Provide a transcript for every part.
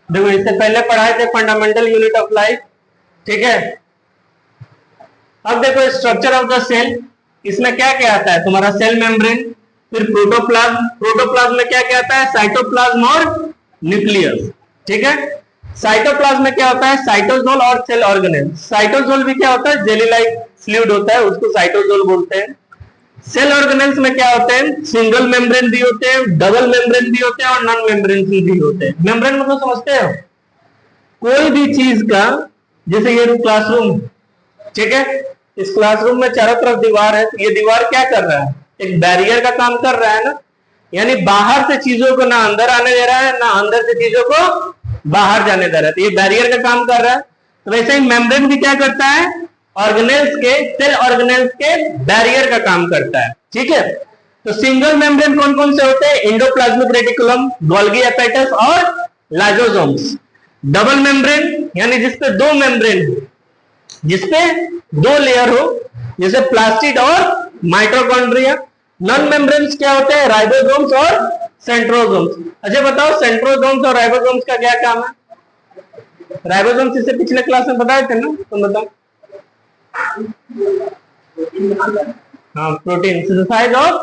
देखो इससे पहले पढ़ाए थे फंडामेंटल यूनिट ऑफ लाइफ, ठीक है। अब देखो स्ट्रक्चर ऑफ द सेल, इसमें क्या क्या आता है तुम्हारा सेल मेम्ब्रेन, फिर प्रोटोप्लाज्म, प्रोटोप्लाज्म में क्या क्या आता है साइटोप्लाज्म और न्यूक्लियस, ठीक है। साइटोप्लाज्म में क्या होता है साइटोजोल और सेल ऑर्गेनेल। साइटोजोल भी क्या होता है जेली लाइक फ्लूइड होता है, उसको साइटोजोल बोलते हैं। सेल ऑर्गेनेल्स में क्या होते हैं सिंगल मेम्ब्रेन भी होते हैं, डबल मेम्ब्रेन भी होते हैं और नॉन मेम्ब्रेन भी होते हैं। मेम्ब्रेन मतलब समझते हो कोई भी चीज का, जैसे ये क्लासरूम, ठीक है, इस क्लासरूम में चारों तरफ दीवार है, ये दीवार क्या कर रहा है एक बैरियर का काम कर रहा है ना, यानी बाहर से चीजों को ना अंदर आने दे रहा है ना अंदर से चीजों को बाहर जाने दे रहा है, तो ये बैरियर का काम कर रहा है। तो वैसे ही मेम्ब्रेन भी क्या करता है ऑर्गेनेल्स के, सेल ऑर्गेनेल्स के बैरियर का काम करता है, ठीक है। तो सिंगल मेम्ब्रेन कौन कौन से होते हैं एंडोप्लाज्मिक रेटिकुलम, गोल्गी एपेटस और लाइसोसोम्स। डबल मेम्ब्रेन यानी जिसपे दो मेम्ब्रेन हो, जिसपे दो लेयर हो, जैसे प्लास्टिड और माइटोकॉन्ड्रिया। नॉन मेम्ब्रेन्स क्या होते हैं राइबोसोम्स और सेंट्रोसोम्स। अच्छा बताओ सेंट्रोसोम्स और राइबोसोम्स का क्या काम है। राइबोसोम्स इससे पिछले क्लास में बताए थे ना, तुम बताओ। हाँ प्रोटीन, सिंथेसाइज ऑफ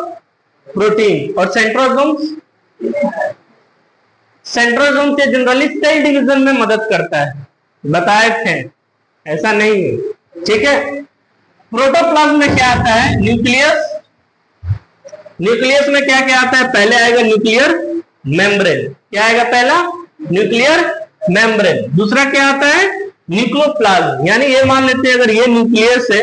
प्रोटीन। और सेंट्रोसोम्स, सेंट्रोसोम से जनरली सेल डिवीजन में मदद करता है, बताए थे, ऐसा नहीं है, ठीक है। प्रोटोप्लाज्म में क्या आता है न्यूक्लियस, न्यूक्लियस में क्या क्या आता है पहले आएगा न्यूक्लियर मेम्ब्रेन, क्या आएगा पहला न्यूक्लियर मेम्ब्रेन। दूसरा क्या आता है न्यूक्लियोप्लाज्म, यानी ये मान लेते हैं अगर ये न्यूक्लियस है,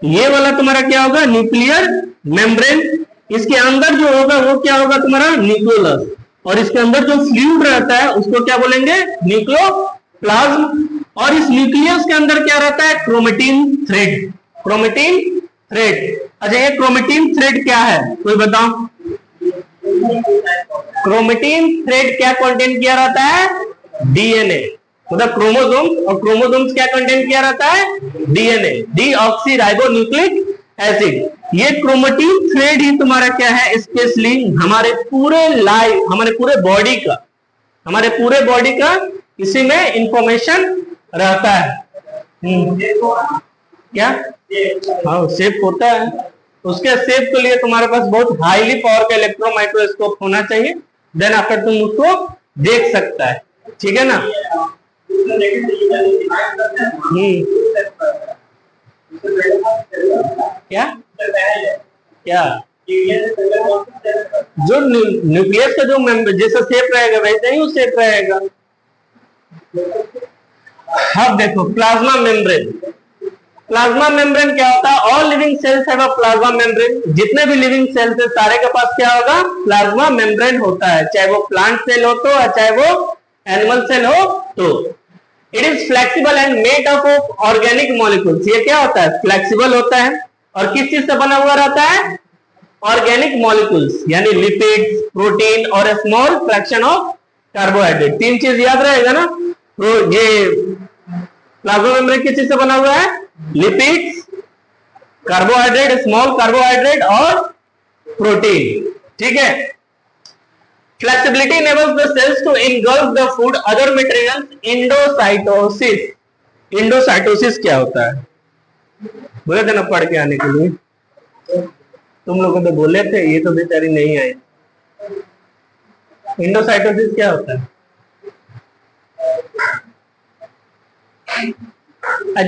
ये वाला तुम्हारा क्या होगा न्यूक्लियर मेम्ब्रेन, इसके अंदर जो होगा वो क्या होगा तुम्हारा न्यूक्लियोलस, और इसके अंदर जो फ्लूइड रहता है उसको क्या बोलेंगे न्यूक्लियोप्लाज्म। और इस न्यूक्लियस के अंदर क्या रहता है क्रोमेटिन थ्रेड, क्रोमेटिन थ्रेड। अच्छा ये क्रोमेटिन थ्रेड क्या है कोई बताओ। क्रोमेटिन थ्रेड क्या कंटेन किया रहता है डीएनए, मतलब क्रोमोसोम्स, और क्रोमोसोम्स क्या कंटेन किया रहता है DNA, deoxy ribo nucleic acid. ये क्रोमेटिन थ्रेड ही तुम्हारा क्या है स्पेशली हमारे पूरे लाइफ, हमारे पूरे बॉडी का, हमारे पूरे बॉडी का इसी में इंफॉर्मेशन रहता है। क्या हाँ शेप होता है, उसके शेप के लिए तुम्हारे पास बहुत हाईली पावर का इलेक्ट्रॉन माइक्रोस्कोप होना चाहिए, देन आफ्टर तुम उसको देख सकता है, ठीक है ना। क्या क्या जो न्यूक्लियस का जो जैसा शेप रहेगा वैसे ही वो शेप रहेगा। अब देखो प्लाज्मा मेम्ब्रेन, प्लाज्मा मेम्ब्रेन क्या होता है all living cells have a plasma membrane. जितने भी लिविंग सेल्स है सारे के पास क्या होगा प्लाज्मा मेम्ब्रेन होता है, चाहे वो प्लांट सेल हो तो चाहे वो एनिमल सेल हो तो। It is flexible and made up of organic molecules. ये क्या होता है फ्लेक्सिबल होता है और किस चीज से बना हुआ रहता है ऑर्गेनिक मॉलिक्यूल्स, यानी लिपिड्स, प्रोटीन और स्मॉल फ्रैक्शन ऑफ कार्बोहाइड्रेट। तीन चीज याद रहेगा ना। तो ये प्लाज्मा मेम्ब्रेन किस चीज से बना हुआ है लिपिड्स, कार्बोहाइड्रेट, स्मॉल कार्बोहाइड्रेट और प्रोटीन, ठीक है। Flexibility enables the cells to engulf the food other materials। Endocytosis, endocytosis क्या होता है बोले थे ना पढ़ के आने के लिए, तुम लोगों तो बोले थे, ये तो बेचारी नहीं आई। इंडोसाइटोसिस क्या होता है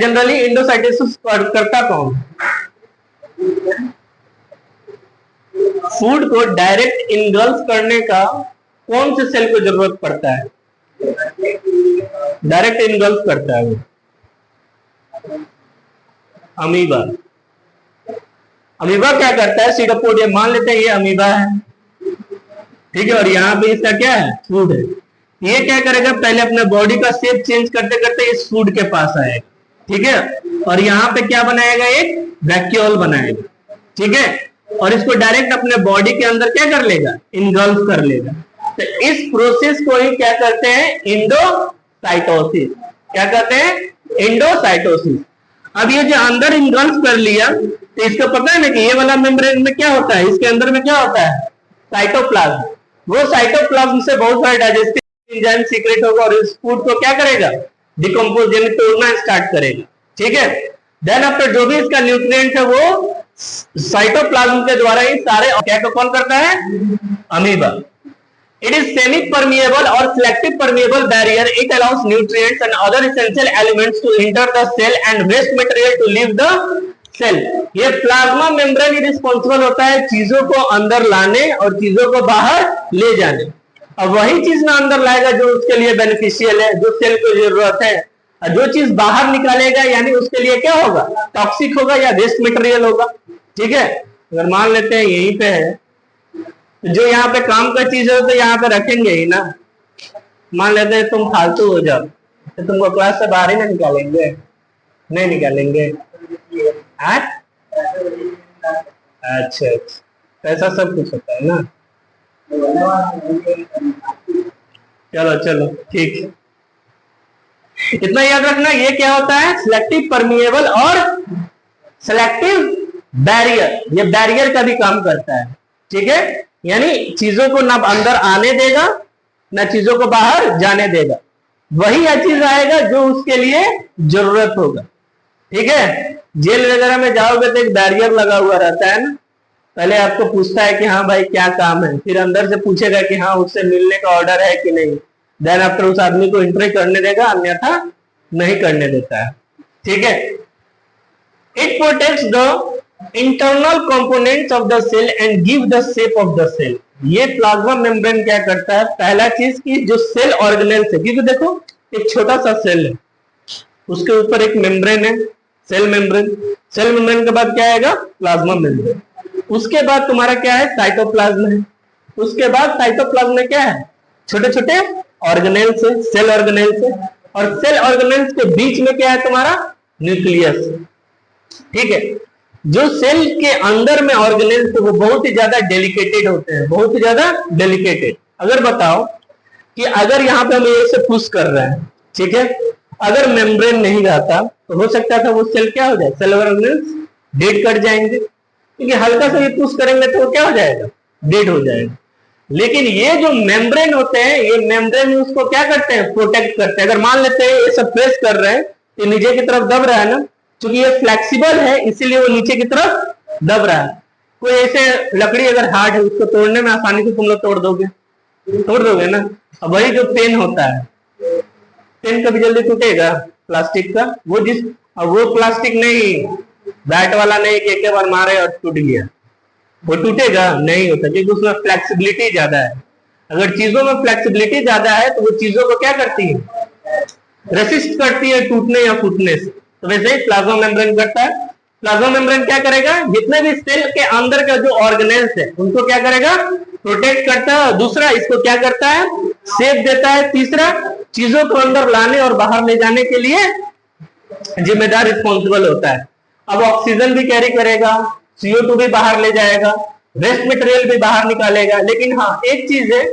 जनरली इंडोसाइटोसिस करता कौन, फूड को डायरेक्ट इनगल्फ करने का कौन से सेल को जरूरत पड़ता है, डायरेक्ट इनगल्फ करता है वो अमीबा। अमीबा क्या करता है सीडोपोडियम, मान लेते हैं ये अमीबा है, ठीक है, और यहाँ पे इसका क्या है फूड है। ये क्या करेगा पहले अपने बॉडी का शेप चेंज करते करते इस फूड के पास आएगा, ठीक है, और यहाँ पे क्या बनाएगा एक वैक्यूल बनाएगा, ठीक है, और इसको डायरेक्ट अपने बॉडी के अंदर क्या कर लेगा इनगल्फ कर लेगा। तो इस प्रोसेस को ही क्या करते हैं इंडोसाइटोसिस, क्या कहते हैं इंडोसाइटोसिस। अब ये जो अंदर इनगल्फ कर लिया तो इसको पता है ना कि ये वाला मेम्ब्रेन में क्या होता है, इसके अंदर में क्या होता है साइटोप्लाज्म। वो साइटोप्लाज्म से बहुत सारे डाइजेस्टिव एंजाइम सीक्रेट होगा और इस फूड को क्या करेगा, डिकम्पोज यानी तोड़ना स्टार्ट करेगा। ठीक है, देन आफ्टर जो भी इसका न्यूट्रिएंट है वो साइटोप्लाज्म के द्वारा ही सारे क्या को कॉल करता है, amoeba. It is semi-permeable or selective permeable barrier. It allows nutrients and other essential elements to enter the cell and waste material to leave the cell. ये प्लाज्मा मेम्ब्रेन ही रिस्पॉन्सिबल होता है चीजों को अंदर लाने और चीजों को बाहर ले जाने। अब वही चीज ना अंदर लाएगा जो उसके लिए बेनिफिशियल है, जो सेल को जरूरत है, और जो चीज बाहर निकालेगा यानी उसके लिए क्या होगा, टॉक्सिक होगा या वेस्ट मटेरियल होगा। ठीक है, अगर मान लेते हैं यहीं पे है, जो यहाँ पे काम का चीज है तो यहाँ पे रखेंगे ही ना। मान लेते हैं तुम फालतू हो जाओ तो तुमको क्लास से बाहर ही ना निकालेंगे, नहीं निकालेंगे। अच्छा, ऐसा सब कुछ होता है ना। चलो चलो ठीक है, इतना याद रखना। ये क्या होता है, सिलेक्टिव परमिएबल और सिलेक्टिव बैरियर। ये बैरियर का भी काम करता है। ठीक है, यानी चीजों को ना अंदर आने देगा ना चीजों को बाहर जाने देगा, वही चीज आएगा जो उसके लिए जरूरत होगा। ठीक है, जेल वगैरह में जाओगे तो एक बैरियर लगा हुआ रहता है ना, पहले आपको पूछता है कि हाँ भाई क्या काम है, फिर अंदर से पूछेगा कि हाँ उससे मिलने का ऑर्डर है कि नहीं, देन आफ्टर उस आदमी को एंट्री करने देगा, अन्यथा नहीं करने देता है। ठीक है, it protects the internal components of the cell and give the shape of the cell. ये प्लाज्मा मेम्ब्रेन क्या करता है, पहला चीज की जो सेल ऑर्गेनेल्स है, क्योंकि देखो एक छोटा सा सेल है, उसके ऊपर एक मेम्ब्रेन है, सेल मेम्ब्रेन। सेल मेम्ब्रेन के बाद क्या आएगा, प्लाज्मा मेम्ब्रेन। उसके बाद तुम्हारा क्या है, साइटोप्लाज्म है। उसके बाद साइटोप्लाज्म में क्या है, छोटे छोटे ऑर्गेनेल्स है, सेल ऑर्गेनेल्स है, और सेल ऑर्गेनेल्स के बीच में क्या है तुम्हारा, न्यूक्लियस। ठीक है, जो सेल के अंदर में ऑर्गेनेल्स है वो बहुत ही ज्यादा डेलिकेटेड होते हैं, बहुत ही ज्यादा डेलिकेटेड। अगर बताओ कि अगर यहाँ पे हम ऐसे पुश कर रहे हैं, ठीक है, अगर मेम्ब्रेन नहीं रहता तो हो सकता था वो सेल क्या हो जाए, सेल ऑर्गेनेल्स डेड कर जाएंगे, क्योंकि हल्का सा ये पुश करेंगे तो वो क्या हो जाएगा, डेड हो जाएगा। लेकिन ये जो मेम्ब्रेन होते हैं, ये मेम्ब्रेन उसको क्या करते हैं, प्रोटेक्ट करते हैं। अगर मान लेते हैं ये सब प्रेस कर रहे हैं तो नीचे की तरफ दब रहा है ना, क्योंकि ये फ्लेक्सिबल है इसीलिए वो नीचे की तरफ दब रहा है। कोई ऐसे लकड़ी अगर हार्ड है उसको तोड़ने में आसानी से तुम लोग तोड़ दोगे ना। अब वही जो पेन होता है, पेन कभी जल्दी टूटेगा प्लास्टिक का, वो प्लास्टिक नहीं, बैट वाला नहीं कि एक बार मारे और टूट गया, वो टूटेगा नहीं होता, क्योंकि उसमें फ्लेक्सिबिलिटी ज्यादा है। अगर चीजों में फ्लेक्सिबिलिटी ज्यादा है तो वो चीजों को क्या करती है, रेसिस्ट करती है टूटने या फूटने से। तो वैसे ही प्लाज्मा मेम्ब्रेन करता है। प्लाज्मा मेम्ब्रेन क्या करेगा, जितने भी सेल के अंदर का जो ऑर्गेनेल्स है उनको क्या करेगा, प्रोटेक्ट करता है। दूसरा, इसको क्या करता है, शेप देता है। तीसरा, चीजों को अंदर लाने और बाहर ले जाने के लिए जिम्मेदार, रिस्पॉन्सिबल होता है। अब ऑक्सीजन भी कैरी करेगा, CO2 भी बाहर ले जाएगा, वेस्ट मटेरियल भी बाहर निकालेगा। लेकिन हाँ एक चीज है,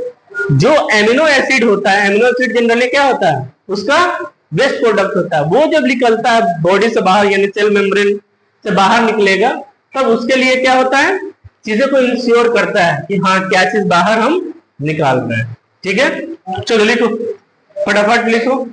जो एमिनो एसिड होता है, एमिनो एसिड जनरली क्या होता है, उसका वेस्ट प्रोडक्ट होता है। वो जब निकलता है बॉडी से बाहर यानी सेल मेम्ब्रेन से बाहर निकलेगा, तब उसके लिए क्या होता है, चीजों को इंश्योर करता है कि हाँ क्या चीज बाहर हम निकाल रहे हैं। ठीक है, चलो लिखो, फटाफट लिखो।